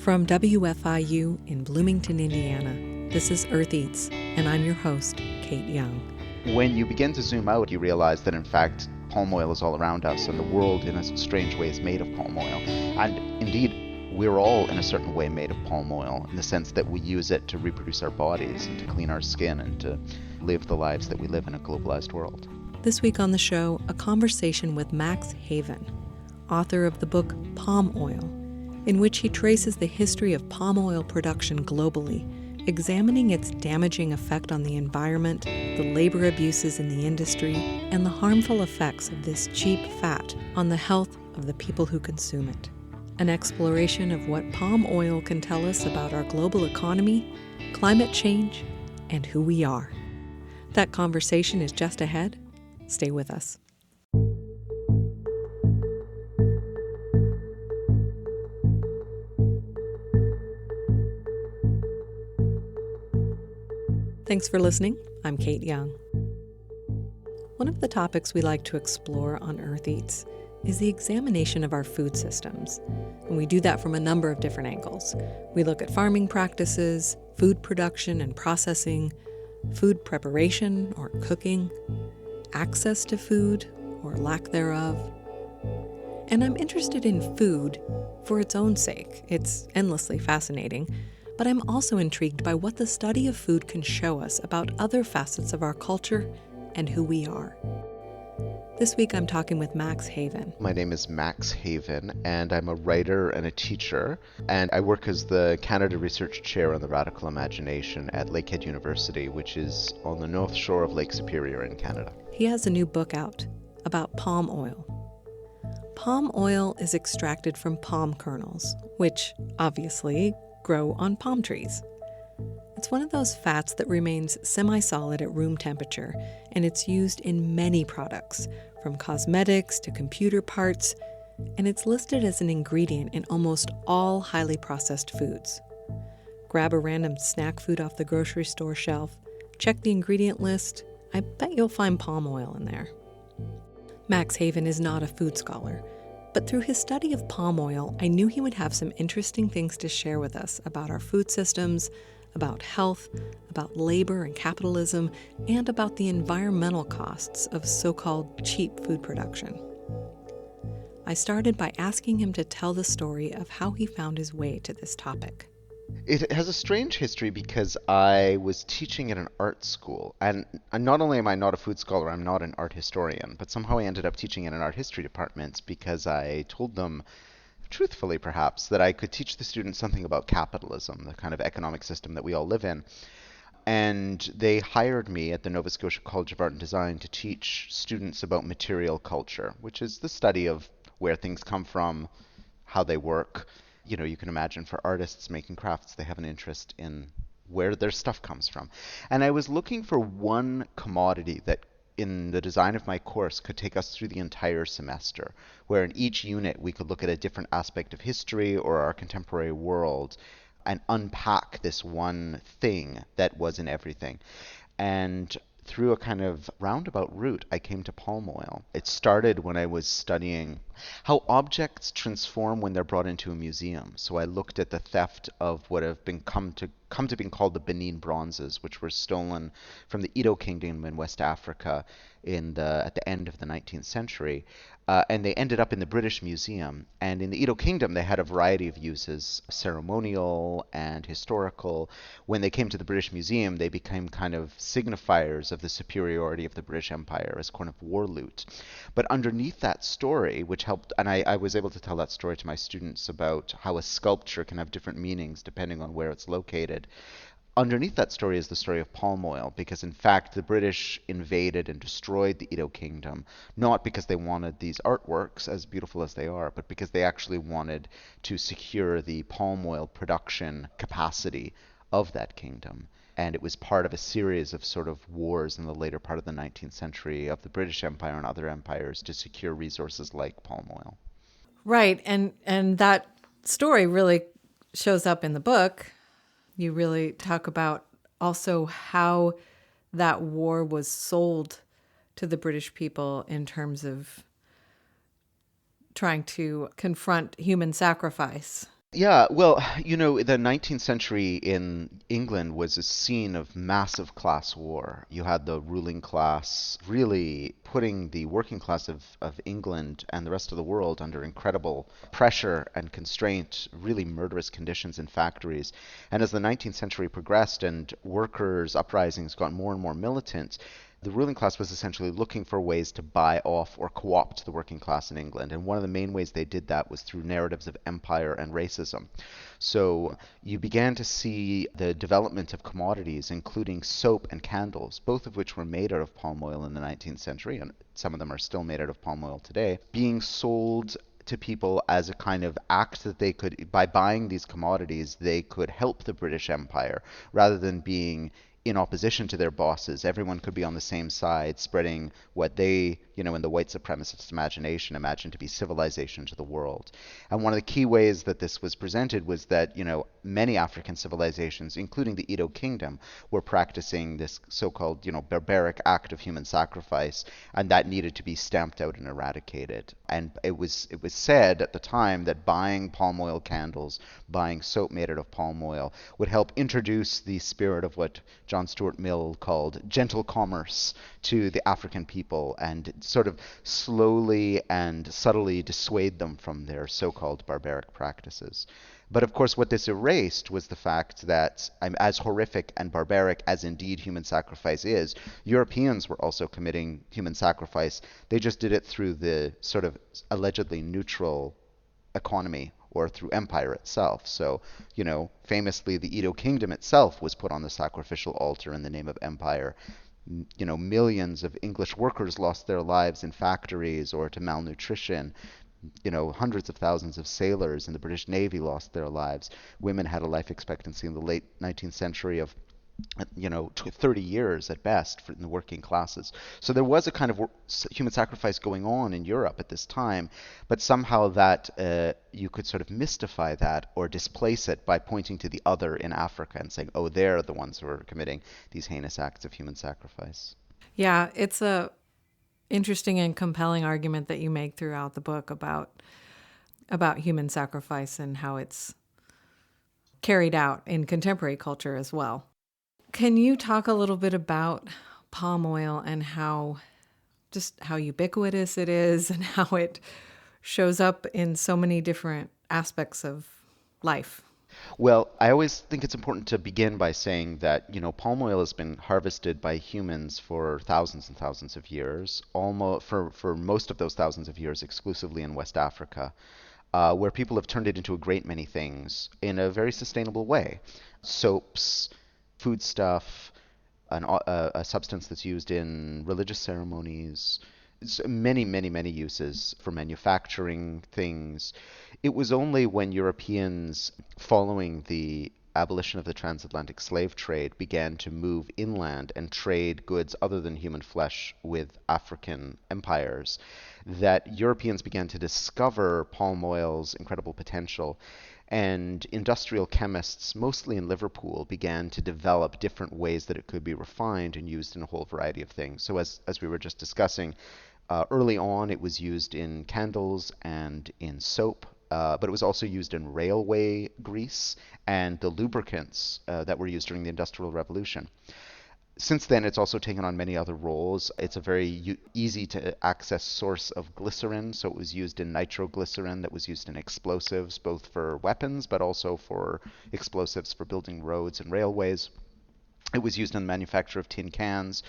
From WFIU in Bloomington, Indiana, this is Earth Eats, and I'm your host, Kate Young. When you begin to zoom out, you realize that in fact palm oil is all around us, and the world in a strange way is made of palm oil. And indeed, we're all in a certain way made of palm oil, in the sense that we use it to reproduce our bodies and to clean our skin and to live the lives that we live in a globalized world. This week on the show, a conversation with Max Haiven, author of the book Palm Oil, in which he traces the history of palm oil production globally, examining its damaging effect on the environment, the labor abuses in the industry, and the harmful effects of this cheap fat on the health of the people who consume it. An exploration of what palm oil can tell us about our global economy, climate change, and who we are. That conversation is just ahead. Stay with us. Thanks for listening. I'm Kate Young. One of the topics we like to explore on Earth Eats is the examination of our food systems, and we do that from a number of different angles. We look at farming practices, food production and processing, food preparation or cooking, access to food or lack thereof. And I'm interested in food for its own sake. It's endlessly fascinating. But I'm also intrigued by what the study of food can show us about other facets of our culture and who we are. This week I'm talking with Max Haiven. My name is Max Haiven, and I'm a writer and a teacher, and I work as the Canada Research Chair on the Radical Imagination at Lakehead University, which is on the north shore of Lake Superior in Canada. He has a new book out about palm oil. Palm oil is extracted from palm kernels, which obviously grow on palm trees. It's one of those fats that remains semi-solid at room temperature, and it's used in many products, from cosmetics to computer parts, and it's listed as an ingredient in almost all highly processed foods. Grab a random snack food off the grocery store shelf, check the ingredient list, I bet you'll find palm oil in there. Max Haiven is not a food scholar, but through his study of palm oil, I knew he would have some interesting things to share with us about our food systems, about health, about labor and capitalism, and about the environmental costs of so-called cheap food production. I started by asking him to tell the story of how he found his way to this topic. It has a strange history because I was teaching at an art school, and not only am I not a food scholar, I'm not an art historian, but somehow I ended up teaching in an art history department because I told them, truthfully perhaps, that I could teach the students something about capitalism, the kind of economic system that we all live in. And they hired me at the Nova Scotia College of Art and Design to teach students about material culture, which is the study of where things come from, how they work. You know, you can imagine for artists making crafts, they have an interest in where their stuff comes from. And I was looking for one commodity that in the design of my course could take us through the entire semester, where in each unit we could look at a different aspect of history or our contemporary world and unpack this one thing that was in everything. And through a kind of roundabout route, I came to palm oil. It started when I was studying how objects transform when they're brought into a museum. So I looked at the theft of what have been come to being called the Benin bronzes, which were stolen from the Edo Kingdom in West Africa at the end of the 19th century. And they ended up in the British Museum. And in the Edo Kingdom, they had a variety of uses, ceremonial and historical. When they came to the British Museum, they became kind of signifiers of the superiority of the British Empire as kind of war loot. But underneath that story, which helped, and I was able to tell that story to my students about how a sculpture can have different meanings depending on where it's located. Underneath that story is the story of palm oil, because in fact the British invaded and destroyed the Edo Kingdom, not because they wanted these artworks, as beautiful as they are, but because they actually wanted to secure the palm oil production capacity of that kingdom. And it was part of a series of sort of wars in the later part of the 19th century of the British Empire and other empires to secure resources like palm oil. Right, and that story really shows up in the book. You really talk about also how that war was sold to the British people in terms of trying to confront human sacrifice Yeah, well, the 19th century in England was a scene of massive class war. You had the ruling class really putting the working class of England and the rest of the world under incredible pressure and constraint, really murderous conditions in factories. And as the 19th century progressed and workers' uprisings got more and more militant, the ruling class was essentially looking for ways to buy off or co-opt the working class in England. And one of the main ways they did that was through narratives of empire and racism. So you began to see the development of commodities, including soap and candles, both of which were made out of palm oil in the 19th century, and some of them are still made out of palm oil today, being sold to people as a kind of act that they could, by buying these commodities, they could help the British Empire rather than being in opposition to their bosses. Everyone could be on the same side, spreading what they, in the white supremacist imagination, imagined to be civilization to the world. And one of the key ways that this was presented was that, many African civilizations, including the Edo Kingdom, were practicing this so-called, barbaric act of human sacrifice, and that needed to be stamped out and eradicated. And it was said at the time that buying palm oil candles, buying soap made out of palm oil, would help introduce the spirit of what John Stuart Mill called gentle commerce to the African people and sort of slowly and subtly dissuade them from their so-called barbaric practices. But of course, what this erased was the fact that, as horrific and barbaric as indeed human sacrifice is, Europeans were also committing human sacrifice. They just did it through the sort of allegedly neutral economy or through empire itself. So, famously, the Edo Kingdom itself was put on the sacrificial altar in the name of empire. Millions of English workers lost their lives in factories or to malnutrition. Hundreds of thousands of sailors in the British Navy lost their lives. Women had a life expectancy in the late 19th century of 30 years at best in the working classes. So there was a kind of human sacrifice going on in Europe at this time, but somehow that you could sort of mystify that or displace it by pointing to the other in Africa and saying, oh, they're the ones who are committing these heinous acts of human sacrifice. Yeah, it's a interesting and compelling argument that you make throughout the book about human sacrifice and how it's carried out in contemporary culture as well. Can you talk a little bit about palm oil and how ubiquitous it is and how it shows up in so many different aspects of life? Well, I always think it's important to begin by saying that, palm oil has been harvested by humans for thousands and thousands of years, almost for most of those thousands of years exclusively in West Africa, where people have turned it into a great many things in a very sustainable way. Soaps, foodstuff, a substance that's used in religious ceremonies, many, many, many uses for manufacturing things. It was only when Europeans, following the abolition of the transatlantic slave trade, began to move inland and trade goods other than human flesh with African empires, that Europeans began to discover palm oil's incredible potential. And industrial chemists, mostly in Liverpool, began to develop different ways that it could be refined and used in a whole variety of things. So, as we were just discussing, early on it was used in candles and in soap, but it was also used in railway grease and the lubricants that were used during the Industrial Revolution. Since then, it's also taken on many other roles. It's a very easy to access source of glycerin, so it was used in nitroglycerin that was used in explosives, both for weapons but also for explosives for building roads and railways. It was used in the manufacture of tin cans.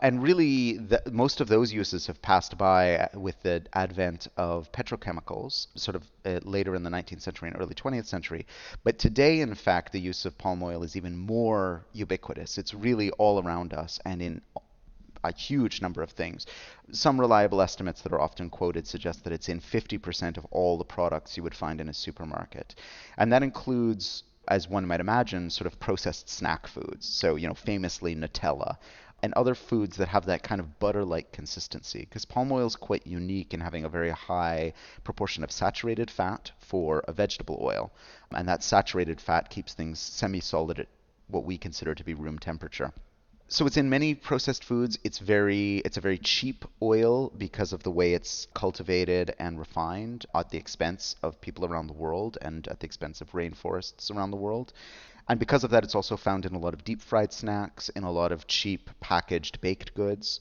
And really, most of those uses have passed by with the advent of petrochemicals, sort of later in the 19th century and early 20th century. But today, in fact, the use of palm oil is even more ubiquitous. It's really all around us and in a huge number of things. Some reliable estimates that are often quoted suggest that it's in 50% of all the products you would find in a supermarket. And that includes, as one might imagine, sort of processed snack foods. So, famously Nutella and other foods that have that kind of butter-like consistency, because palm oil is quite unique in having a very high proportion of saturated fat for a vegetable oil, and that saturated fat keeps things semi-solid at what we consider to be room temperature. So it's in many processed foods. It's a very cheap oil because of the way it's cultivated and refined at the expense of people around the world and at the expense of rainforests around the world. And because of that, it's also found in a lot of deep fried snacks, in a lot of cheap packaged baked goods.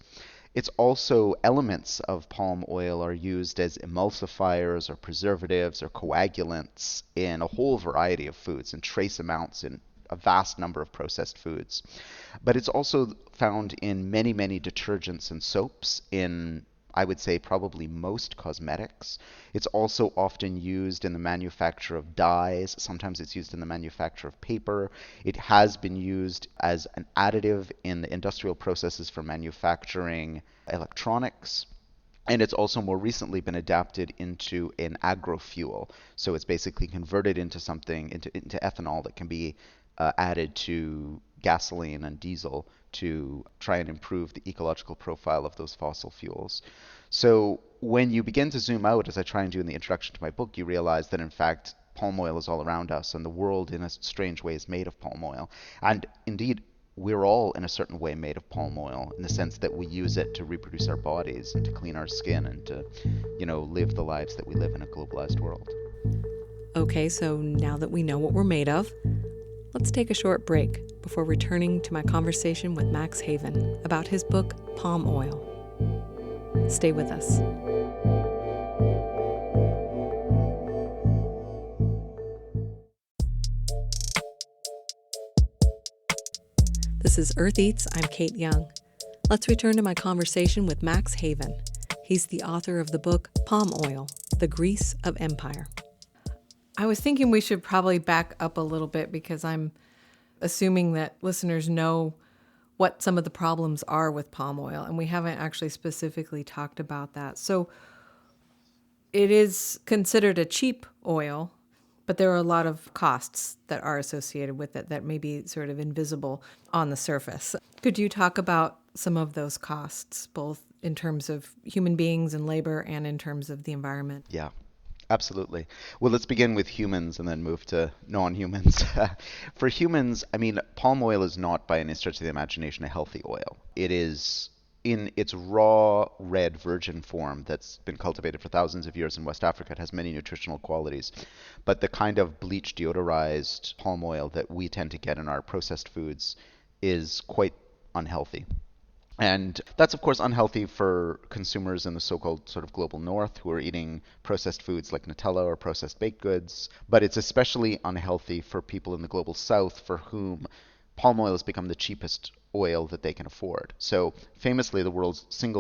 It's also elements of palm oil are used as emulsifiers or preservatives or coagulants in a whole variety of foods and trace amounts in a vast number of processed foods. But it's also found in many, many detergents and soaps, in I would say probably most cosmetics. It's also often used in the manufacture of dyes. Sometimes it's used in the manufacture of paper. It has been used as an additive in the industrial processes for manufacturing electronics. And it's also more recently been adapted into an agrofuel. So it's basically converted into something, into ethanol that can be added to gasoline and diesel to try and improve the ecological profile of those fossil fuels. So when you begin to zoom out, as I try and do in the introduction to my book, you realize that in fact palm oil is all around us, and the world in a strange way is made of palm oil. And indeed, we're all in a certain way made of palm oil in the sense that we use it to reproduce our bodies and to clean our skin and to, live the lives that we live in a globalized world. Okay, so now that we know what we're made of, let's take a short break before returning to my conversation with Max Haiven about his book, Palm Oil. Stay with us. This is Earth Eats. I'm Kate Young. Let's return to my conversation with Max Haiven. He's the author of the book, Palm Oil, The Grease of Empire. I was thinking we should probably back up a little bit because I'm assuming that listeners know what some of the problems are with palm oil, and we haven't actually specifically talked about that. So it is considered a cheap oil, but there are a lot of costs that are associated with it that may be sort of invisible on the surface. Could you talk about some of those costs, both in terms of human beings and labor and in terms of the environment? Yeah. Absolutely. Well, let's begin with humans and then move to non-humans. For humans, I mean, palm oil is not by any stretch of the imagination a healthy oil. It is in its raw red virgin form that's been cultivated for thousands of years in West Africa. It has many nutritional qualities. But the kind of bleached, deodorized palm oil that we tend to get in our processed foods is quite unhealthy. And that's, of course, unhealthy for consumers in the so-called sort of global north who are eating processed foods like Nutella or processed baked goods. But it's especially unhealthy for people in the global south for whom palm oil has become the cheapest oil that they can afford. So famously, the world's second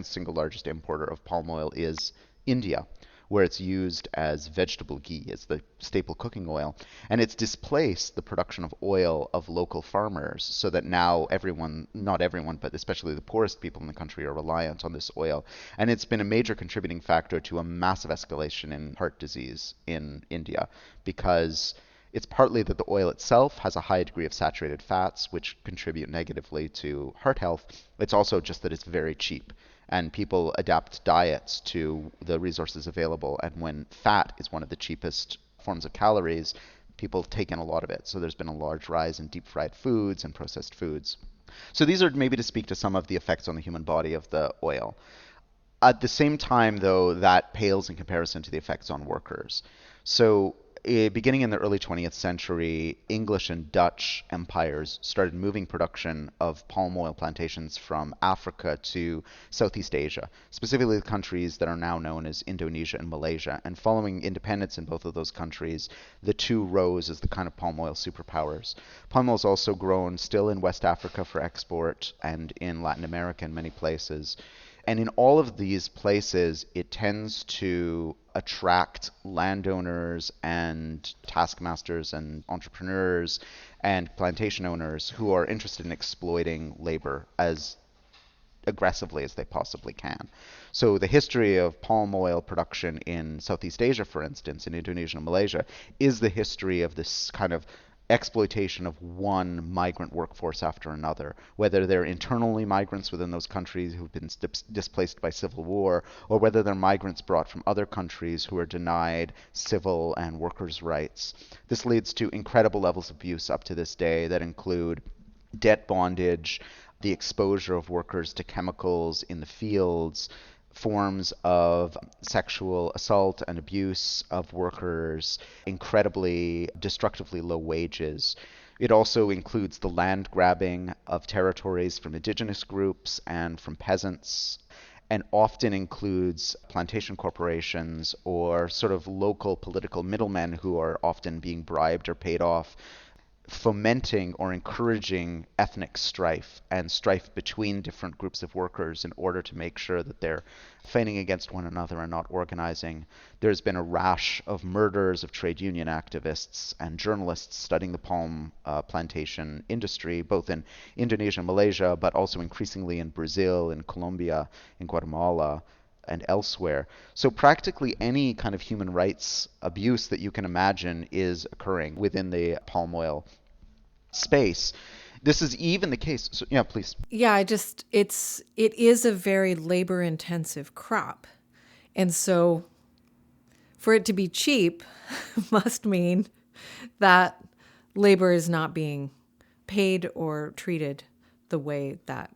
single largest importer of palm oil is India, where it's used as vegetable ghee, as the staple cooking oil. And it's displaced the production of oil of local farmers so that now everyone, not everyone, but especially the poorest people in the country are reliant on this oil. And it's been a major contributing factor to a massive escalation in heart disease in India because it's partly that the oil itself has a high degree of saturated fats, which contribute negatively to heart health. It's also just that it's very cheap. And people adapt diets to the resources available. And when fat is one of the cheapest forms of calories, people take in a lot of it. So there's been a large rise in deep fried foods and processed foods. So these are maybe to speak to some of the effects on the human body of the oil. At the same time, though, that pales in comparison to the effects on workers. So beginning in the early 20th century, English and Dutch empires started moving production of palm oil plantations from Africa to Southeast Asia, specifically the countries that are now known as Indonesia and Malaysia. And following independence in both of those countries, the two rose as the kind of palm oil superpowers. Palm oil is also grown still in West Africa for export and in Latin America in many places. And in all of these places, it tends to attract landowners and taskmasters and entrepreneurs and plantation owners who are interested in exploiting labor as aggressively as they possibly can. So the history of palm oil production in Southeast Asia, for instance, in Indonesia and Malaysia, is the history of this kind of exploitation of one migrant workforce after another, whether they're internally migrants within those countries who've been displaced by civil war, or whether they're migrants brought from other countries who are denied civil and workers' rights. This leads to incredible levels of abuse up to this day that include debt bondage, the exposure of workers to chemicals in the fields, forms of sexual assault and abuse of workers, incredibly destructively low wages. It also includes the land grabbing of territories from indigenous groups and from peasants, and often includes plantation corporations or sort of local political middlemen who are often being bribed or paid off, fomenting or encouraging ethnic strife and strife between different groups of workers in order to make sure that they're fighting against one another and not organizing. There's been a rash of murders of trade union activists and journalists studying the palm plantation industry, both in Indonesia and Malaysia, but also increasingly in Brazil, in Colombia, in Guatemala, and elsewhere. So practically any kind of human rights abuse that you can imagine is occurring within the palm oil space. This is even the case. So, yeah, please. Yeah, it is a very labor intensive crop. And so for it to be cheap must mean that labor is not being paid or treated the way that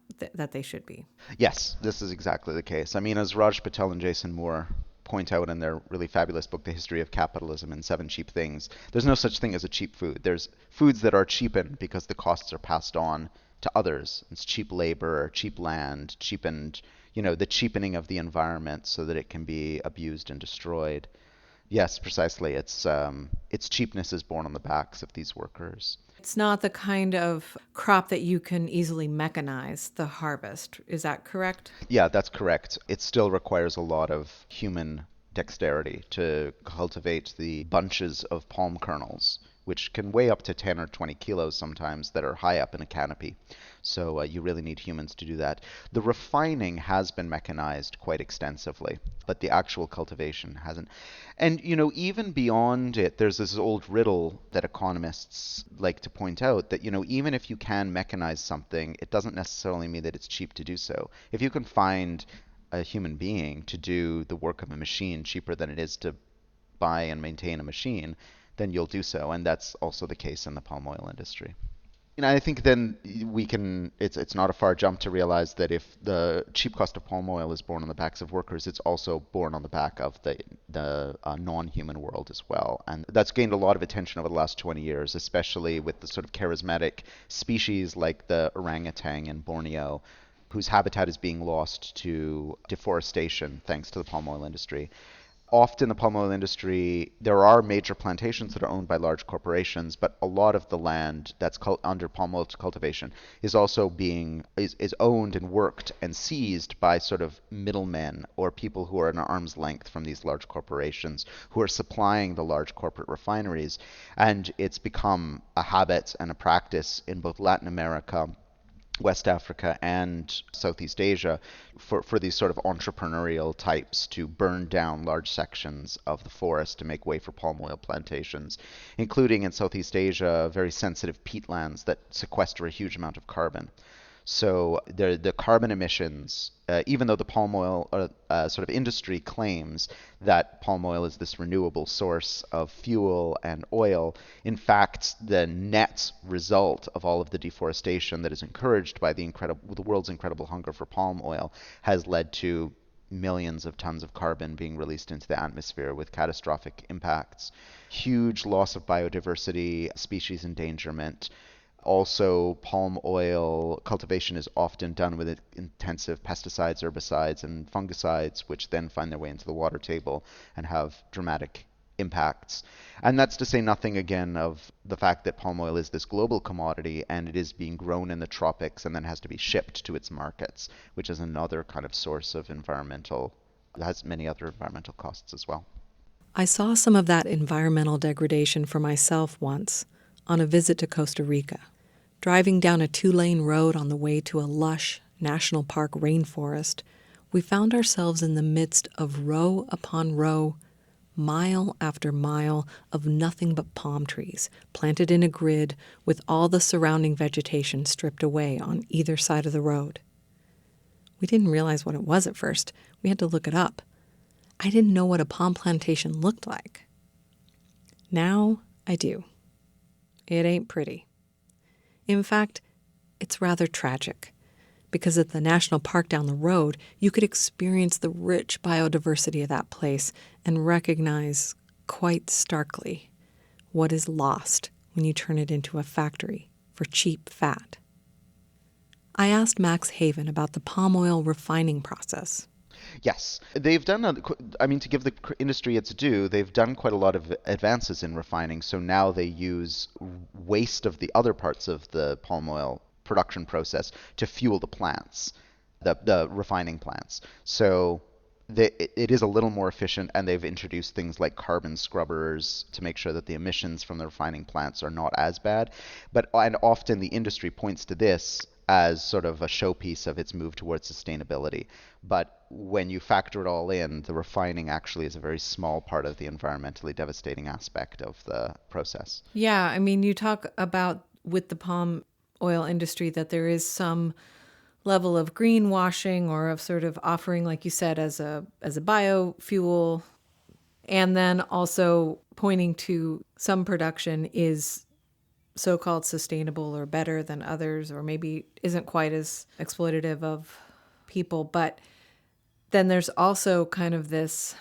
they should be. Yes, this is exactly the case. I mean, as Raj Patel and Jason Moore point out in their really fabulous book, The History of Capitalism and Seven Cheap Things, there's no such thing as a cheap food. There's foods that are cheapened because the costs are passed on to others. It's cheap labor, cheap land, cheapened, the cheapening of the environment so that it can be abused and destroyed. Yes, precisely. Its cheapness is borne on the backs of these workers. It's not the kind of crop that you can easily mechanize the harvest. Is that correct? Yeah, that's correct. It still requires a lot of human dexterity to cultivate the bunches of palm kernels, which can weigh up to 10 or 20 kilos sometimes, that are high up in a canopy. So you really need humans to do that. The refining has been mechanized quite extensively, but the actual cultivation hasn't. And, even beyond it, there's this old riddle that economists like to point out that, even if you can mechanize something, it doesn't necessarily mean that it's cheap to do so. If you can find a human being to do the work of a machine cheaper than it is to buy and maintain a machine, then you'll do so. And that's also the case in the palm oil industry. And I think then it's not a far jump to realize that if the cheap cost of palm oil is borne on the backs of workers, it's also borne on the back of the non-human world as well. And that's gained a lot of attention over the last 20 years, especially with the sort of charismatic species like the orangutan in Borneo, whose habitat is being lost to deforestation thanks to the palm oil industry. Often the palm oil industry, there are major plantations that are owned by large corporations, but a lot of the land that's under palm oil cultivation is also is owned and worked and seized by sort of middlemen or people who are at an arm's length from these large corporations who are supplying the large corporate refineries. And it's become a habit and a practice in both Latin America, West Africa, and Southeast Asia for these sort of entrepreneurial types to burn down large sections of the forest to make way for palm oil plantations, including in Southeast Asia very sensitive peatlands that sequester a huge amount of carbon. So the carbon emissions, even though the palm oil sort of industry claims that palm oil is this renewable source of fuel and oil, in fact, the net result of all of the deforestation that is encouraged by the world's incredible hunger for palm oil has led to millions of tons of carbon being released into the atmosphere with catastrophic impacts, huge loss of biodiversity, species endangerment. Also, palm oil cultivation is often done with intensive pesticides, herbicides, and fungicides, which then find their way into the water table and have dramatic impacts. And that's to say nothing again of the fact that palm oil is this global commodity and it is being grown in the tropics and then has to be shipped to its markets, which is another kind of source of has many other environmental costs as well. I saw some of that environmental degradation for myself once on a visit to Costa Rica. Driving down a 2-lane road on the way to a lush national park rainforest, we found ourselves in the midst of row upon row, mile after mile of nothing but palm trees, planted in a grid with all the surrounding vegetation stripped away on either side of the road. We didn't realize what it was at first. We had to look it up. I didn't know what a palm plantation looked like. Now I do. It ain't pretty. In fact, it's rather tragic, because at the national park down the road, you could experience the rich biodiversity of that place and recognize quite starkly what is lost when you turn it into a factory for cheap fat. I asked Max Haiven about the palm oil refining process. Yes, they've done, I mean, to give the industry its due, they've done quite a lot of advances in refining. So now they use waste of the other parts of the palm oil production process to fuel the plants, the refining plants. So it is a little more efficient, and they've introduced things like carbon scrubbers to make sure that the emissions from the refining plants are not as bad. And often the industry points to this as sort of a showpiece of its move towards sustainability. But when you factor it all in, the refining actually is a very small part of the environmentally devastating aspect of the process. Yeah, I mean, you talk about with the palm oil industry that there is some level of greenwashing or of sort of offering, like you said, as a biofuel, and then also pointing to some production is so-called sustainable or better than others, or maybe isn't quite as exploitative of people. But then there's also kind of this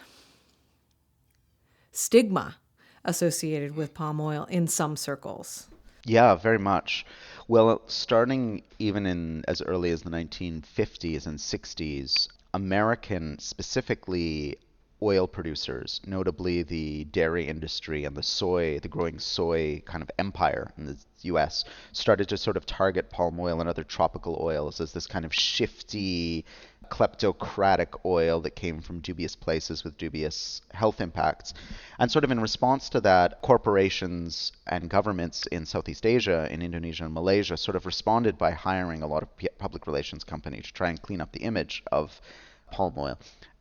stigma associated with palm oil in some circles. Yeah, very much. Well, starting even in as early as the 1950s and 60s, American, specifically oil producers, notably the dairy industry and the growing soy kind of empire in the US, started to sort of target palm oil and other tropical oils as this kind of shifty, kleptocratic oil that came from dubious places with dubious health impacts. And sort of in response to that, corporations and governments in Southeast Asia, in Indonesia and Malaysia, sort of responded by hiring a lot of public relations companies to try and clean up the image of palm oil.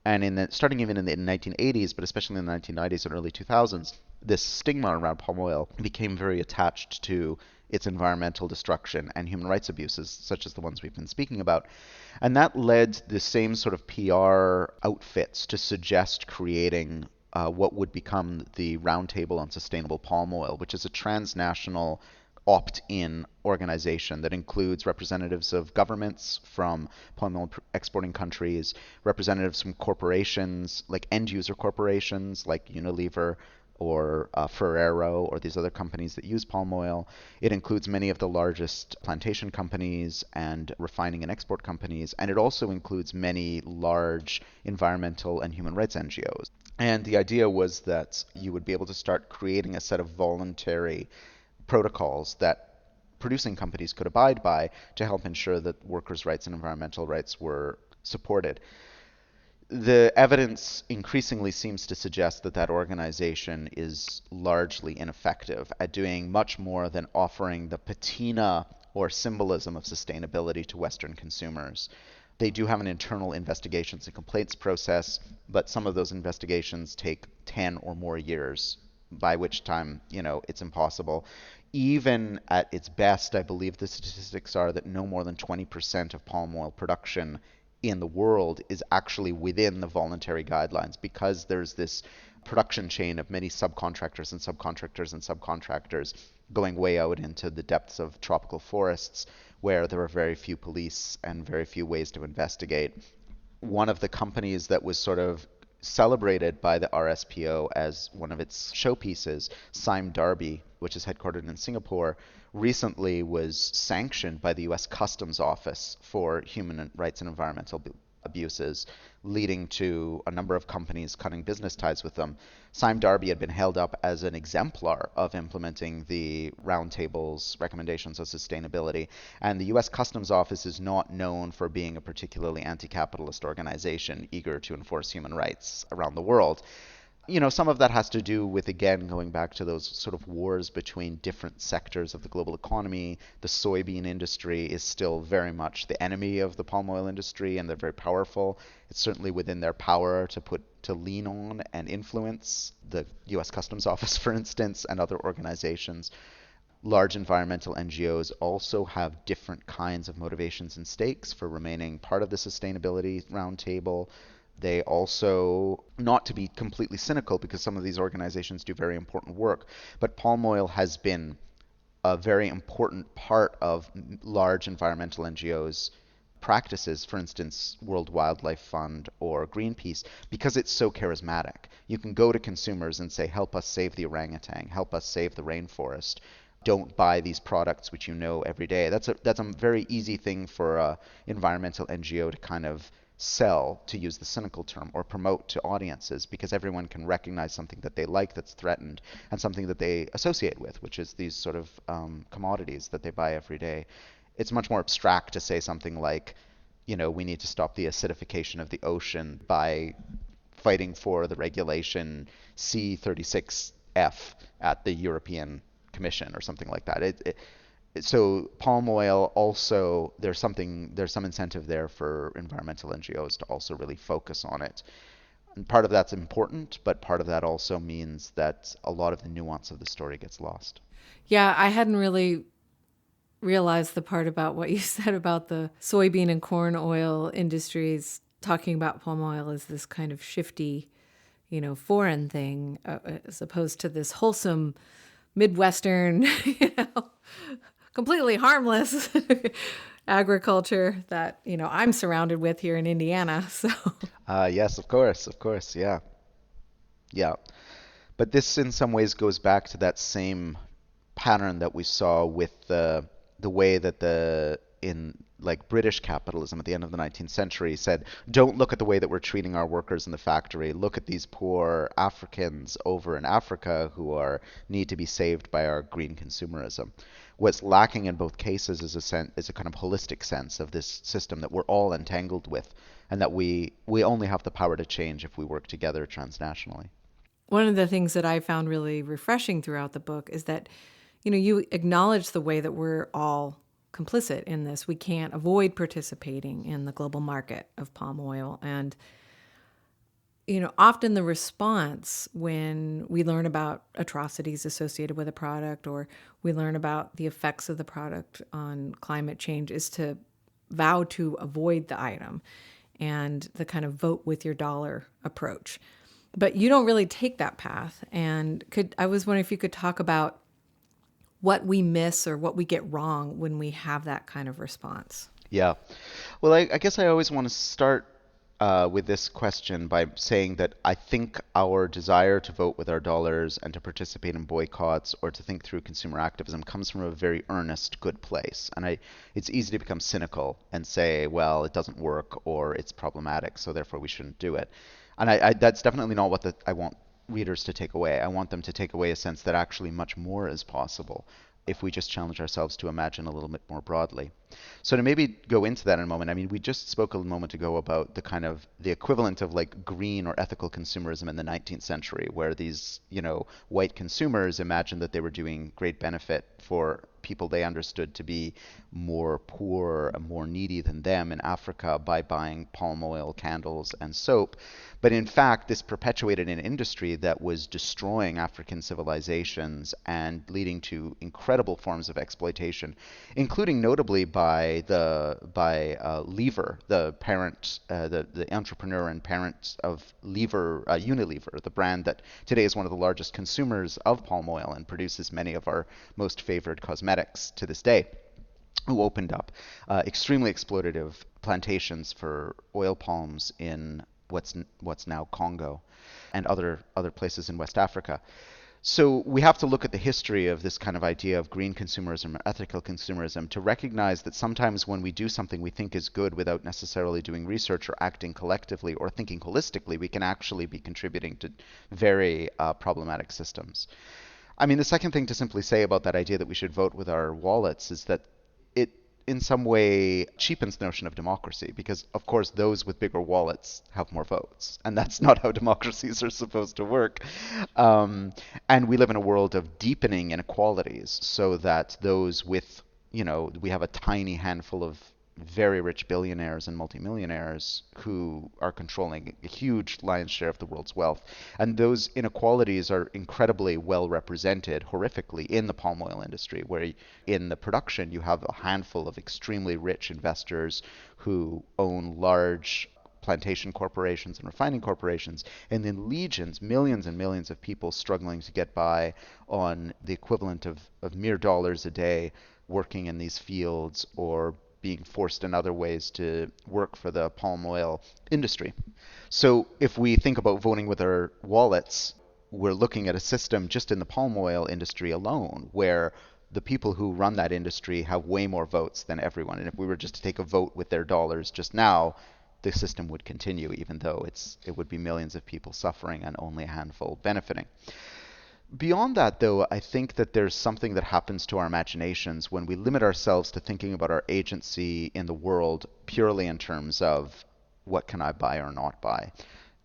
And starting even in the 1980s, but especially in the 1990s and early 2000s, this stigma around palm oil became very attached to its environmental destruction and human rights abuses, such as the ones we've been speaking about. And that led the same sort of PR outfits to suggest creating what would become the Roundtable on Sustainable Palm Oil, which is a transnational opt-in organization that includes representatives of governments from palm oil exporting countries, representatives from corporations, like end-user corporations like Unilever or Ferrero or these other companies that use palm oil. It includes many of the largest plantation companies and refining and export companies, and it also includes many large environmental and human rights NGOs. And the idea was that you would be able to start creating a set of voluntary protocols that producing companies could abide by to help ensure that workers' rights and environmental rights were supported. The evidence increasingly seems to suggest that that organization is largely ineffective at doing much more than offering the patina or symbolism of sustainability to Western consumers. They do have an internal investigations and complaints process, but some of those investigations take 10 or more years, by which time, it's impossible. Even at its best, I believe the statistics are that no more than 20% of palm oil production in the world is actually within the voluntary guidelines, because there's this production chain of many subcontractors and subcontractors and subcontractors going way out into the depths of tropical forests where there are very few police and very few ways to investigate. One of the companies that was sort of celebrated by the RSPO as one of its showpieces, Sime Darby, which is headquartered in Singapore, recently was sanctioned by the US Customs Office for human rights and environmental abuses, leading to a number of companies cutting business ties with them. Sime Darby had been held up as an exemplar of implementing the Roundtable's recommendations of sustainability, and the US Customs Office is not known for being a particularly anti-capitalist organization eager to enforce human rights around the world. Some of that has to do with, again, going back to those sort of wars between different sectors of the global economy. The soybean industry is still very much the enemy of the palm oil industry, and they're very powerful. It's certainly within their power to lean on and influence the U.S. Customs Office, for instance, and other organizations. Large environmental NGOs also have different kinds of motivations and stakes for remaining part of the sustainability roundtable. They also, not to be completely cynical, because some of these organizations do very important work, but palm oil has been a very important part of large environmental NGOs practices, for instance, World Wildlife Fund or Greenpeace, because it's so charismatic. You can go to consumers and say, help us save the orangutan, help us save the rainforest. Don't buy these products which you know every day. That's a very easy thing for a environmental NGO to kind of sell, to use the cynical term, or promote to audiences, because everyone can recognize something that they like that's threatened and something that they associate with, which is these sort of commodities that they buy every day. It's much more abstract to say something like, we need to stop the acidification of the ocean by fighting for the regulation C36F at the European Commission or something like that. So palm oil also, there's some incentive there for environmental NGOs to also really focus on it. And part of that's important, but part of that also means that a lot of the nuance of the story gets lost. Yeah, I hadn't really realized the part about what you said about the soybean and corn oil industries, talking about palm oil as this kind of shifty, foreign thing, as opposed to this wholesome Midwestern, completely harmless agriculture that, I'm surrounded with here in Indiana. So, Yes, of course, yeah. Yeah. But this in some ways goes back to that same pattern that we saw with the way that the in like British capitalism at the end of the 19th century said, don't look at the way that we're treating our workers in the factory. Look at these poor Africans over in Africa who are need to be saved by our green consumerism. What's lacking in both cases is a kind of holistic sense of this system that we're all entangled with, and that we only have the power to change if we work together transnationally. one of the things that I found really refreshing throughout the book is that, you acknowledge the way that we're all complicit in this. We can't avoid participating in the global market of palm oil. And, often the response when we learn about atrocities associated with a product, or we learn about the effects of the product on climate change, is to vow to avoid the item, and the kind of vote with your dollar approach. But you don't really take that path. And I was wondering if you could talk about what we miss or what we get wrong when we have that kind of response. Yeah. Well, I guess I always want to start with this question by saying that I think our desire to vote with our dollars and to participate in boycotts or to think through consumer activism comes from a very earnest, good place. And it's easy to become cynical and say, well, it doesn't work or it's problematic, so therefore we shouldn't do it. And that's definitely not what I want readers to take away. I want them to take away a sense that actually much more is possible if we just challenge ourselves to imagine a little bit more broadly. So to maybe go into that in a moment, I mean, we just spoke a moment ago about the kind of the equivalent of like green or ethical consumerism in the 19th century, where these, white consumers imagined that they were doing great benefit for people they understood to be more poor and more needy than them in Africa by buying palm oil, candles, and soap. But in fact, this perpetuated an industry that was destroying African civilizations and leading to incredible forms of exploitation, including notably by Lever, the parent, the entrepreneur and parent of Unilever, the brand that today is one of the largest consumers of palm oil and produces many of our most favored cosmetics to this day, who opened up extremely exploitative plantations for oil palms in what's now Congo and other places in West Africa. So we have to look at the history of this kind of idea of green consumerism or ethical consumerism to recognize that sometimes when we do something we think is good without necessarily doing research or acting collectively or thinking holistically, we can actually be contributing to very problematic systems. I mean, the second thing to simply say about that idea that we should vote with our wallets is that it in some way cheapens the notion of democracy, because of course those with bigger wallets have more votes, and that's not how democracies are supposed to work. And we live in a world of deepening inequalities, so that those with, we have a tiny handful of very rich billionaires and multimillionaires who are controlling a huge lion's share of the world's wealth. And those inequalities are incredibly well represented, horrifically, in the palm oil industry, where in the production you have a handful of extremely rich investors who own large plantation corporations and refining corporations, and then legions, millions and millions of people struggling to get by on the equivalent of mere dollars a day working in these fields or being forced in other ways to work for the palm oil industry. So if we think about voting with our wallets, we're looking at a system just in the palm oil industry alone where the people who run that industry have way more votes than everyone. And if we were just to take a vote with their dollars just now, the system would continue, even though it would be millions of people suffering and only a handful benefiting. Beyond that, though, I think that there's something that happens to our imaginations when we limit ourselves to thinking about our agency in the world purely in terms of what can I buy or not buy.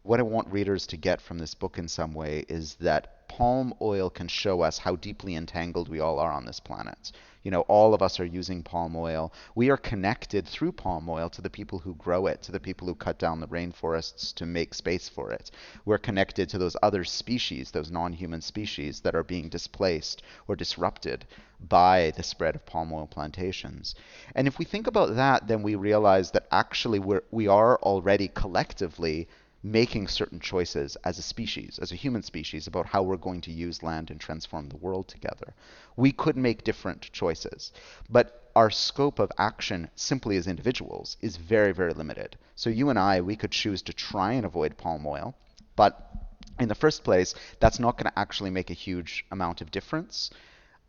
What I want readers to get from this book in some way is that palm oil can show us how deeply entangled we all are on this planet. You know, all of us are using palm oil. We are connected through palm oil to the people who grow it, to the people who cut down the rainforests to make space for it. We're connected to those other species, those non-human species that are being displaced or disrupted by the spread of palm oil plantations. And if we think about that, then we realize that actually we are already collectively making certain choices as a species, as a human species, about how we're going to use land and transform the world together. We could make different choices, but our scope of action simply as individuals is very, very limited. So you and I, we could choose to try and avoid palm oil, but in the first place, that's not going to actually make a huge amount of difference.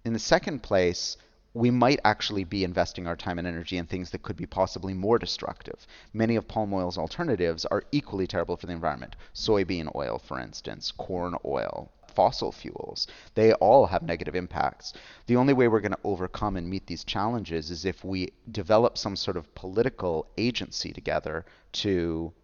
In the second place, we might actually be investing our time and energy in things that could be possibly more destructive. Many of palm oil's alternatives are equally terrible for the environment. Soybean oil, for instance, corn oil, fossil fuels. They all have negative impacts. The only way we're going to overcome and meet these challenges is if we develop some sort of political agency together to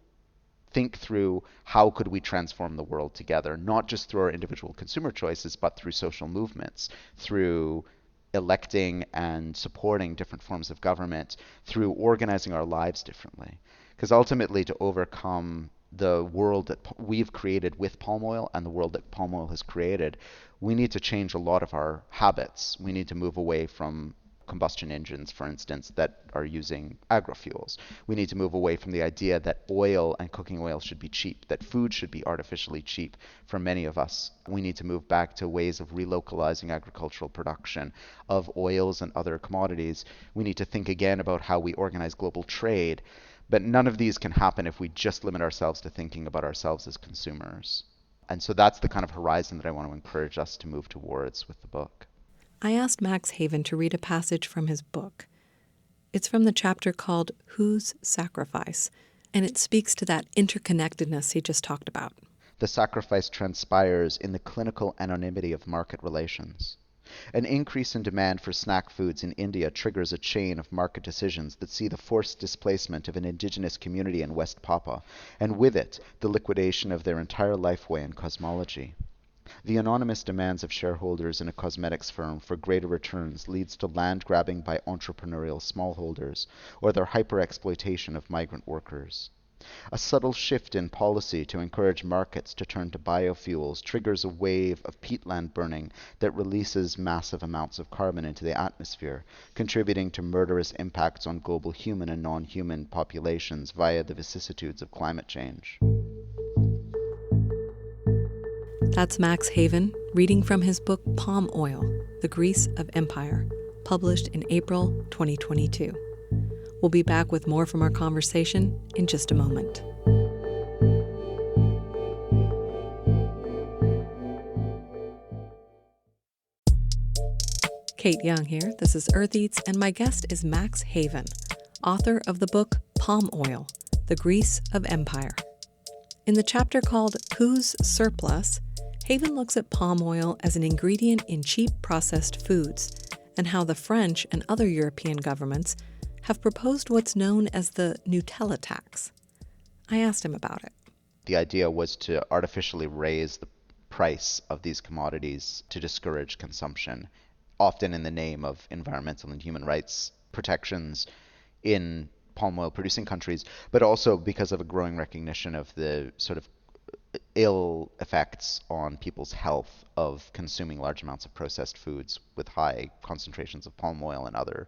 think through how could we transform the world together, not just through our individual consumer choices, but through social movements, through electing and supporting different forms of government, through organizing our lives differently. Because ultimately, to overcome the world that we've created with palm oil and the world that palm oil has created, we need to change a lot of our habits. We need to move away from combustion engines, for instance, that are using agrofuels. We need to move away from the idea that oil and cooking oil should be cheap, that food should be artificially cheap for many of us. We need to move back to ways of relocalizing agricultural production of oils and other commodities. We need to think again about how we organize global trade. But none of these can happen if we just limit ourselves to thinking about ourselves as consumers. And so that's the kind of horizon that I want to encourage us to move towards with the book. I asked Max Haiven to read a passage from his book. It's from the chapter called Whose Sacrifice, and it speaks to that interconnectedness he just talked about. The sacrifice transpires in the clinical anonymity of market relations. An increase in demand for snack foods in India triggers a chain of market decisions that see the forced displacement of an indigenous community in West Papua, and with it, the liquidation of their entire lifeway and cosmology. The anonymous demands of shareholders in a cosmetics firm for greater returns leads to land grabbing by entrepreneurial smallholders, or their hyper-exploitation of migrant workers. A subtle shift in policy to encourage markets to turn to biofuels triggers a wave of peatland burning that releases massive amounts of carbon into the atmosphere, contributing to murderous impacts on global human and non-human populations via the vicissitudes of climate change. That's Max Haiven reading from his book Palm Oil, The Grease of Empire, published in April 2022. We'll be back with more from our conversation in just a moment. Kate Young here. This is Earth Eats, and my guest is Max Haiven, author of the book Palm Oil, The Grease of Empire. In the chapter called Whose Surplus, Haiven looks at palm oil as an ingredient in cheap processed foods and how the French and other European governments have proposed what's known as the Nutella tax. I asked him about it. The idea was to artificially raise the price of these commodities to discourage consumption, often in the name of environmental and human rights protections in palm oil producing countries, but also because of a growing recognition of the sort of ill effects on people's health of consuming large amounts of processed foods with high concentrations of palm oil and other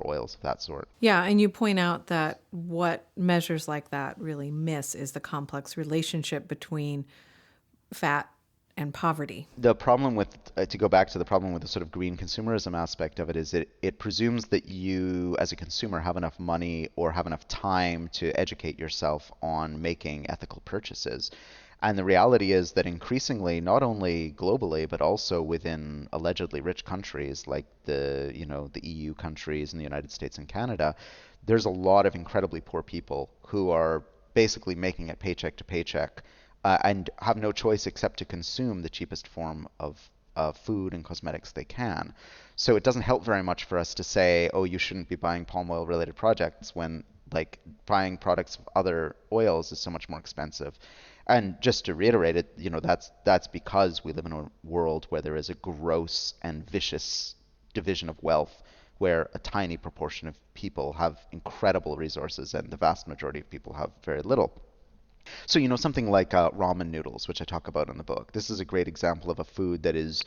oils of that sort. Yeah, and you point out that what measures like that really miss is the complex relationship between fat and poverty. The problem with, to go back to the problem with the sort of green consumerism aspect of it, is it presumes that you as a consumer have enough money or have enough time to educate yourself on making ethical purchases. And the reality is that increasingly, not only globally, but also within allegedly rich countries like the EU countries and the United States and Canada, there's a lot of incredibly poor people who are basically making it paycheck to paycheck, and have no choice except to consume the cheapest form of food and cosmetics they can. So it doesn't help very much for us to say, oh, you shouldn't be buying palm oil related products when like buying products of other oils is so much more expensive. And just to reiterate it, that's because we live in a world where there is a gross and vicious division of wealth, where a tiny proportion of people have incredible resources and the vast majority of people have very little. So, something like ramen noodles, which I talk about in the book. This is a great example of a food that is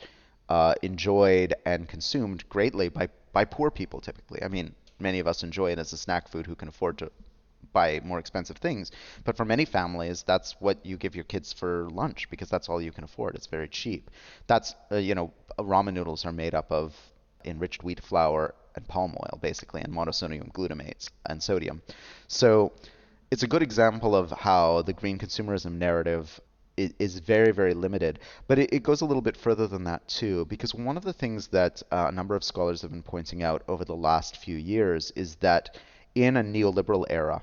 enjoyed and consumed greatly by poor people typically. I mean, many of us enjoy it as a snack food who can afford to buy more expensive things. But for many families, that's what you give your kids for lunch because that's all you can afford. It's very cheap. Ramen noodles are made up of enriched wheat flour and palm oil, basically, and monosodium glutamates and sodium. So it's a good example of how the green consumerism narrative is very, very limited. But it goes a little bit further than that, too, because one of the things that a number of scholars have been pointing out over the last few years is that in a neoliberal era,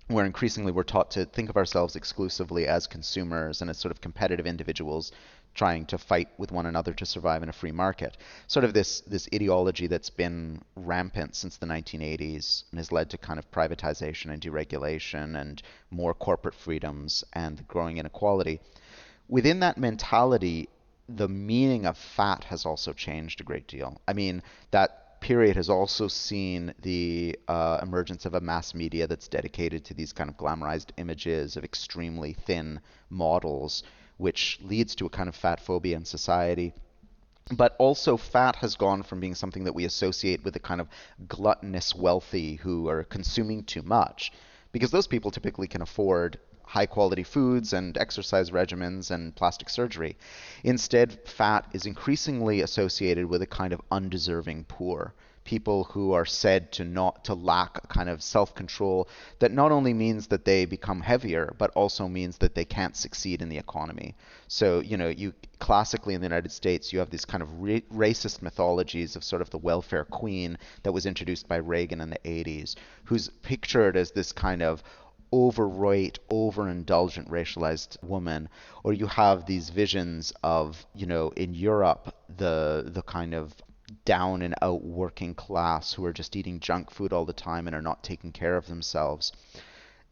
where increasingly we're taught to think of ourselves exclusively as consumers and as sort of competitive individuals trying to fight with one another to survive in a free market. Sort of this ideology that's been rampant since the 1980s and has led to kind of privatization and deregulation and more corporate freedoms and growing inequality. Within that mentality, the meaning of fat has also changed a great deal. I mean, that period has also seen the emergence of a mass media that's dedicated to these kind of glamorized images of extremely thin models, which leads to a kind of fat phobia in society. But also, fat has gone from being something that we associate with the kind of gluttonous wealthy who are consuming too much, because those people typically can afford high quality foods and exercise regimens and plastic surgery. Instead, fat is increasingly associated with a kind of undeserving poor. People who are said to lack a kind of self-control that not only means that they become heavier, but also means that they can't succeed in the economy. So, you classically in the United States, you have these kind of racist mythologies of sort of the welfare queen that was introduced by Reagan in the 80s, who's pictured as this kind of overweight, overindulgent racialized woman, or you have these visions of, in Europe, the kind of down and out working class who are just eating junk food all the time and are not taking care of themselves.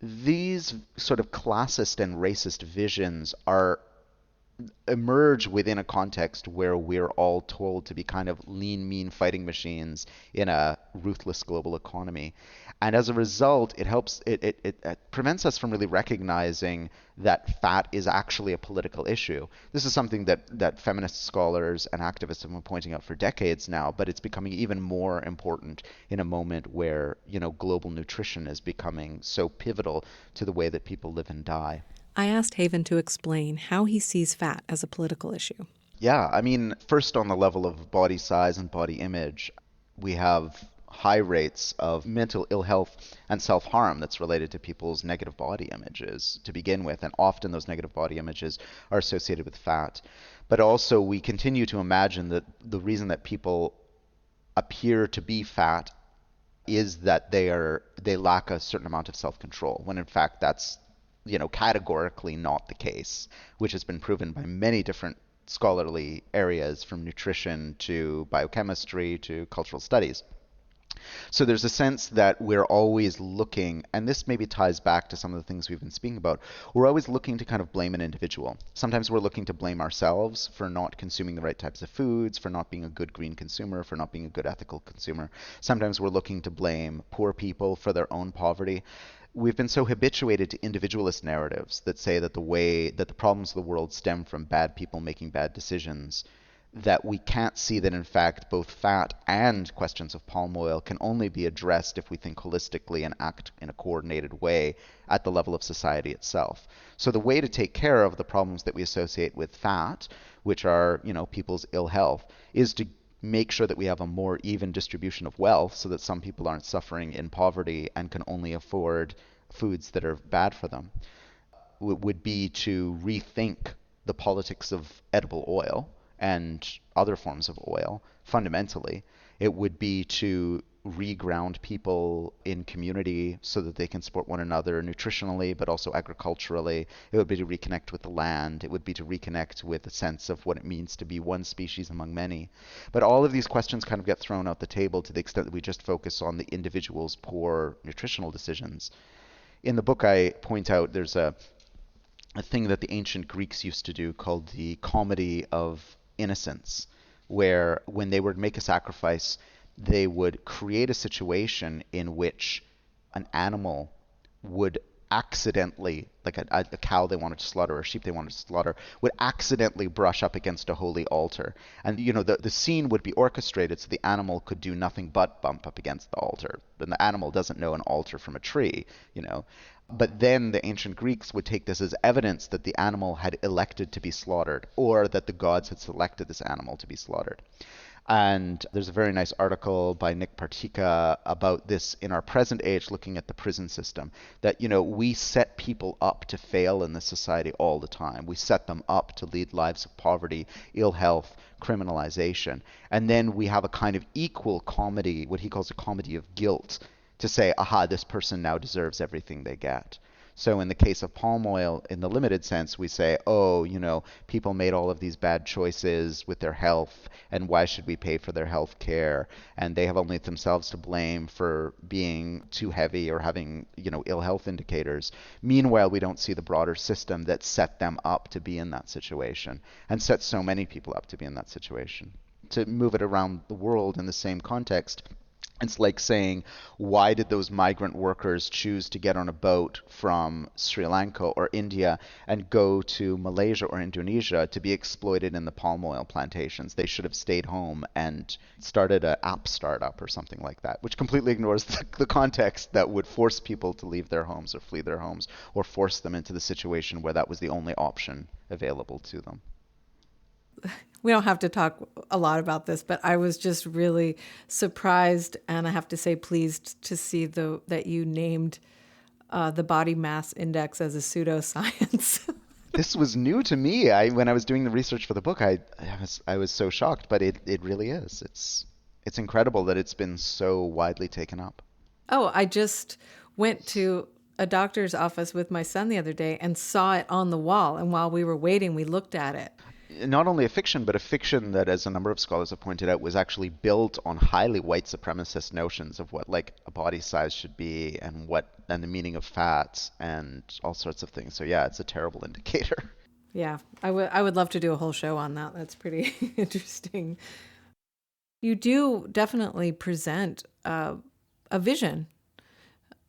These sort of classist and racist visions are emerge within a context where we're all told to be kind of lean, mean fighting machines in a ruthless global economy. And as a result, it prevents us from really recognizing that fat is actually a political issue. This is something that feminist scholars and activists have been pointing out for decades now, but it's becoming even more important in a moment where, global nutrition is becoming so pivotal to the way that people live and die. I asked Haiven to explain how he sees fat as a political issue. Yeah, I mean, first on the level of body size and body image, we have high rates of mental ill health and self-harm that's related to people's negative body images to begin with, and often those negative body images are associated with fat. But also we continue to imagine that the reason that people appear to be fat is that they lack a certain amount of self-control, when in fact that's categorically not the case, which has been proven by many different scholarly areas, from nutrition to biochemistry to cultural studies. So there's a sense that we're always looking, and this maybe ties back to some of the things we've been speaking about, we're always looking to kind of blame an individual. Sometimes we're looking to blame ourselves for not consuming the right types of foods, for not being a good green consumer, for not being a good ethical consumer. Sometimes we're looking to blame poor people for their own poverty. we've been so habituated to individualist narratives that say that the problems of the world stem from bad people making bad decisions, that we can't see that in fact both fat and questions of palm oil can only be addressed if we think holistically and act in a coordinated way at the level of society itself. So the way to take care of the problems that we associate with fat, which are, people's ill health, is to make sure that we have a more even distribution of wealth so that some people aren't suffering in poverty and can only afford foods that are bad for them, would be to rethink the politics of edible oil and other forms of oil fundamentally. It would be to reground people in community so that they can support one another nutritionally but also agriculturally. It would be to reconnect with the land. It would be to reconnect with a sense of what it means to be one species among many. But all of these questions kind of get thrown out the table to the extent that we just focus on the individual's poor nutritional decisions. In the book, I point out there's a thing that the ancient Greeks used to do called the comedy of innocence, where when they would make a sacrifice, they would create a situation in which an animal would accidentally, like a cow they wanted to slaughter or a sheep they wanted to slaughter, would accidentally brush up against a holy altar. And, the scene would be orchestrated so the animal could do nothing but bump up against the altar. Then the animal doesn't know an altar from a tree, But then the ancient Greeks would take this as evidence that the animal had elected to be slaughtered, or that the gods had selected this animal to be slaughtered. And there's a very nice article by Nick Partika about this in our present age, looking at the prison system, that, we set people up to fail in this society all the time. We set them up to lead lives of poverty, ill health, criminalization. And then we have a kind of equal comedy, what he calls a comedy of guilt, to say, aha, this person now deserves everything they get. So in the case of palm oil, in the limited sense, we say, oh, people made all of these bad choices with their health, and why should we pay for their health care? And they have only themselves to blame for being too heavy or having, ill health indicators. Meanwhile, we don't see the broader system that set them up to be in that situation, and set so many people up to be in that situation. To move it around the world in the same context, it's like saying, why did those migrant workers choose to get on a boat from Sri Lanka or India and go to Malaysia or Indonesia to be exploited in the palm oil plantations? They should have stayed home and started an app startup or something like that, which completely ignores the context that would force people to leave their homes or flee their homes, or force them into the situation where that was the only option available to them. We don't have to talk a lot about this, but I was just really surprised, and I have to say pleased to see that you named the body mass index as a pseudoscience. This was new to me. When I was doing the research for the book, I was so shocked, but it really is. It's incredible that it's been so widely taken up. Oh, I just went to a doctor's office with my son the other day and saw it on the wall, and while we were waiting, we looked at it. Not only a fiction, but a fiction that, as a number of scholars have pointed out, was actually built on highly white supremacist notions of what like a body size should be and the meaning of fats and all sorts of things. So yeah, it's a terrible indicator. Yeah, I would love to do a whole show on that. That's pretty interesting. You do definitely present a vision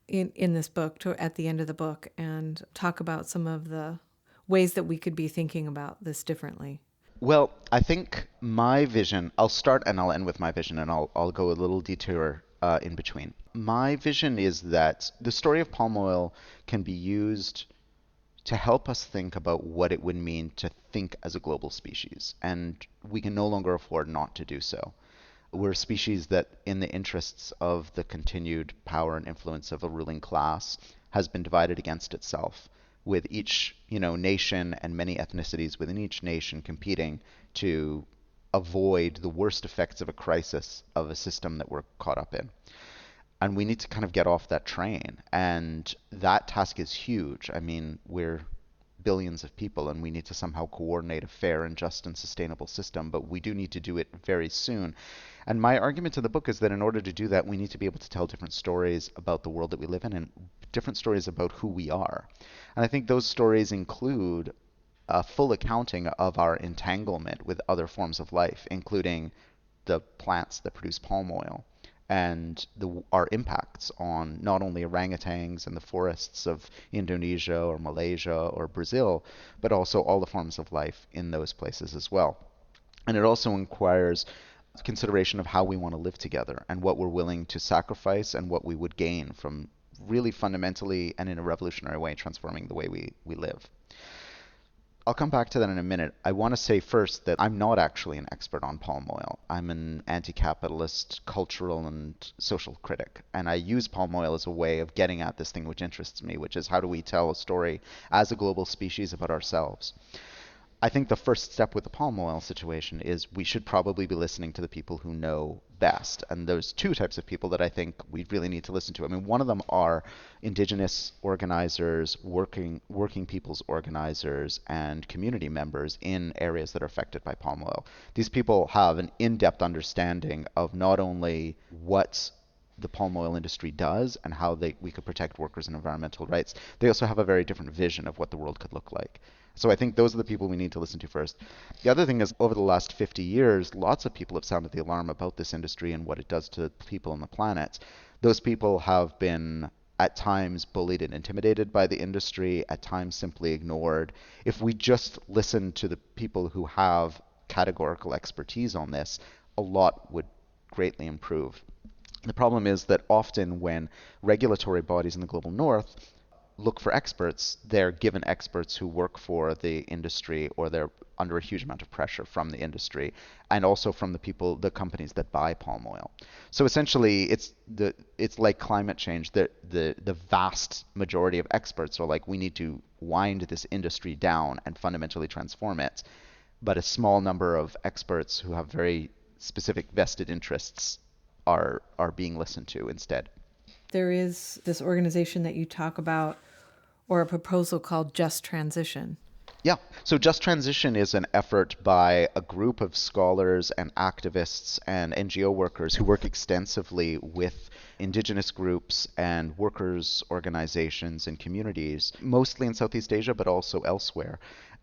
in this book at the end of the book, and talk about some of the ways that we could be thinking about this differently. Well, I think my vision, I'll start and I'll end with my vision, and I'll go a little detour in between. My vision is that the story of palm oil can be used to help us think about what it would mean to think as a global species, and we can no longer afford not to do so. We're a species that, in the interests of the continued power and influence of a ruling class, has been divided against itself, with each, nation and many ethnicities within each nation competing to avoid the worst effects of a crisis of a system that we're caught up in. And we need to kind of get off that train. And that task is huge. I mean, we're billions of people, and we need to somehow coordinate a fair and just and sustainable system, but we do need to do it very soon. And my argument in the book is that in order to do that, we need to be able to tell different stories about the world that we live in, and different stories about who we are. And I think those stories include a full accounting of our entanglement with other forms of life, including the plants that produce palm oil, and our impacts on not only orangutans and the forests of Indonesia or Malaysia or Brazil, but also all the forms of life in those places as well. And it also inquires consideration of how we want to live together and what we're willing to sacrifice and what we would gain from really fundamentally and in a revolutionary way transforming the way we live. I'll come back to that in a minute. I want to say first that I'm not actually an expert on palm oil. I'm an anti-capitalist, cultural, and social critic. And I use palm oil as a way of getting at this thing which interests me, which is how do we tell a story as a global species about ourselves. I think the first step with the palm oil situation is we should probably be listening to the people who know best. And there's two types of people that I think we really need to listen to. I mean, one of them are indigenous organizers, working people's organizers, and community members in areas that are affected by palm oil. These people have an in-depth understanding of not only what the palm oil industry does and how we could protect workers and environmental rights. They also have a very different vision of what the world could look like. So I think those are the people we need to listen to first. The other thing is, over the last 50 years, lots of people have sounded the alarm about this industry and what it does to people on the planet. Those people have been at times bullied and intimidated by the industry, at times simply ignored. If we just listen to the people who have categorical expertise on this, a lot would greatly improve. The problem is that often when regulatory bodies in the global north look for experts, they're given experts who work for the industry, or they're under a huge amount of pressure from the industry and also from the companies that buy palm oil. So essentially, it's like climate change. The vast majority of experts are like, we need to wind this industry down and fundamentally transform it. But a small number of experts who have very specific vested interests are being listened to instead. There is this organization that you talk about, or a proposal called Just Transition. Yeah. So Just Transition is an effort by a group of scholars and activists and NGO workers who work extensively with indigenous groups and workers' organizations and communities, mostly in Southeast Asia, but also elsewhere.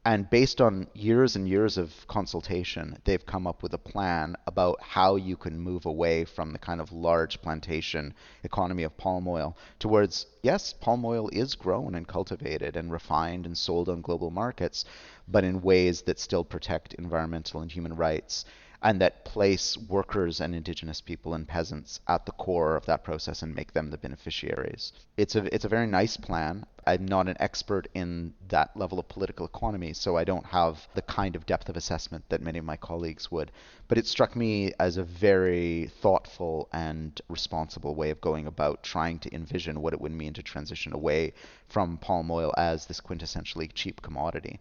And based on years and years of consultation, they've come up with a plan about how you can move away from the kind of large plantation economy of palm oil towards, yes, palm oil is grown and cultivated and refined and sold on global markets, but in ways that still protect environmental and human rights, and that place workers and indigenous people and peasants at the core of that process and make them the beneficiaries. It's a very nice plan. I'm not an expert in that level of political economy, so I don't have the kind of depth of assessment that many of my colleagues would. But it struck me as a very thoughtful and responsible way of going about trying to envision what it would mean to transition away from palm oil as this quintessentially cheap commodity,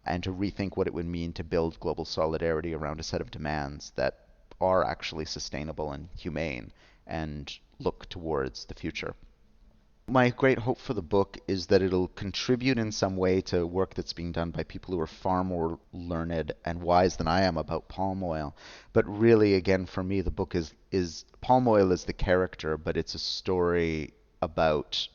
and to rethink what it would mean to build global solidarity around a set of demands that are actually sustainable and humane and look towards the future. My great hope for the book is that it'll contribute in some way to work that's being done by people who are far more learned and wise than I am about palm oil. But really, again, for me, the book is palm oil is the character, but it's a story about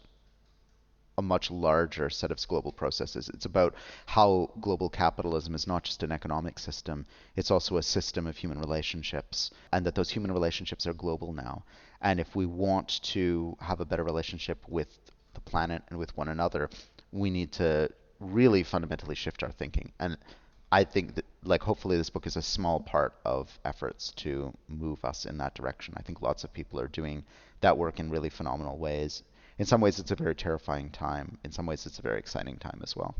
a much larger set of global processes. It's about how global capitalism is not just an economic system, it's also a system of human relationships, and that those human relationships are global now. And if we want to have a better relationship with the planet and with one another, we need to really fundamentally shift our thinking. And I think that, like, hopefully this book is a small part of efforts to move us in that direction. I think lots of people are doing that work in really phenomenal ways. In some ways, it's a very terrifying time. In some ways, it's a very exciting time as well.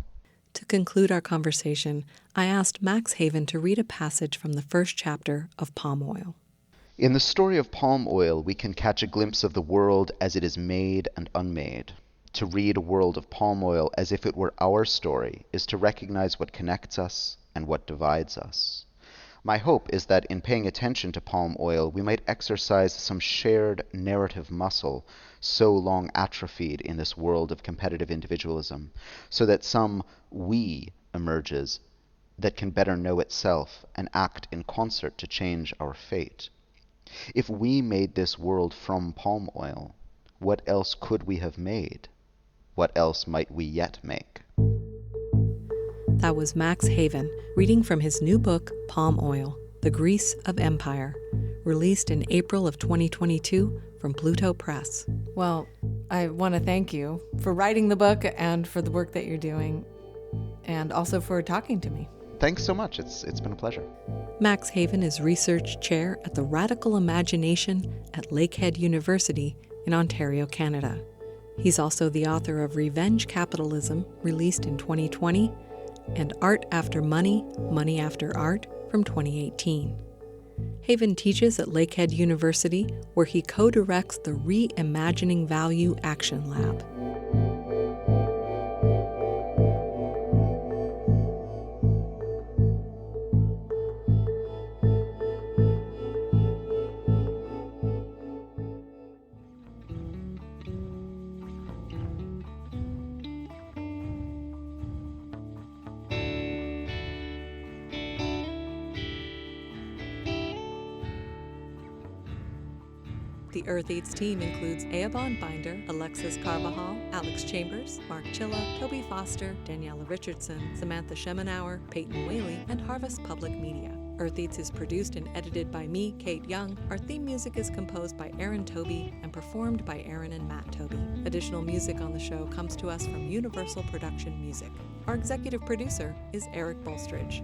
To conclude our conversation, I asked Max Haiven to read a passage from the first chapter of Palm Oil. In the story of palm oil, we can catch a glimpse of the world as it is made and unmade. To read a world of palm oil as if it were our story is to recognize what connects us and what divides us. My hope is that in paying attention to palm oil, we might exercise some shared narrative muscle so long atrophied in this world of competitive individualism, so that some we emerges that can better know itself and act in concert to change our fate. If we made this world from palm oil, what else could we have made? What else might we yet make? That was Max Haiven reading from his new book, Palm Oil, The Grease of Empire, released in April of 2022 from Pluto Press. Well, I want to thank you for writing the book and for the work that you're doing, and also for talking to me. Thanks so much. It's been a pleasure. Max Haiven is Research Chair at the Radical Imagination at Lakehead University in Ontario, Canada. He's also the author of Revenge Capitalism, released in 2020, and Art After Money, Money After Art from 2018. Haiven teaches at Lakehead University, where he co-directs the Reimagining Value Action Lab. The Earth Eats team includes Eobon Binder, Alexis Carvajal, Alex Chambers, Mark Chilla, Toby Foster, Daniela Richardson, Samantha Schemenauer, Peyton Whaley, and Harvest Public Media. Earth Eats is produced and edited by me, Kate Young. Our theme music is composed by Aaron Toby and performed by Aaron and Matt Toby. Additional music on the show comes to us from Universal Production Music. Our executive producer is Eric Bolstridge.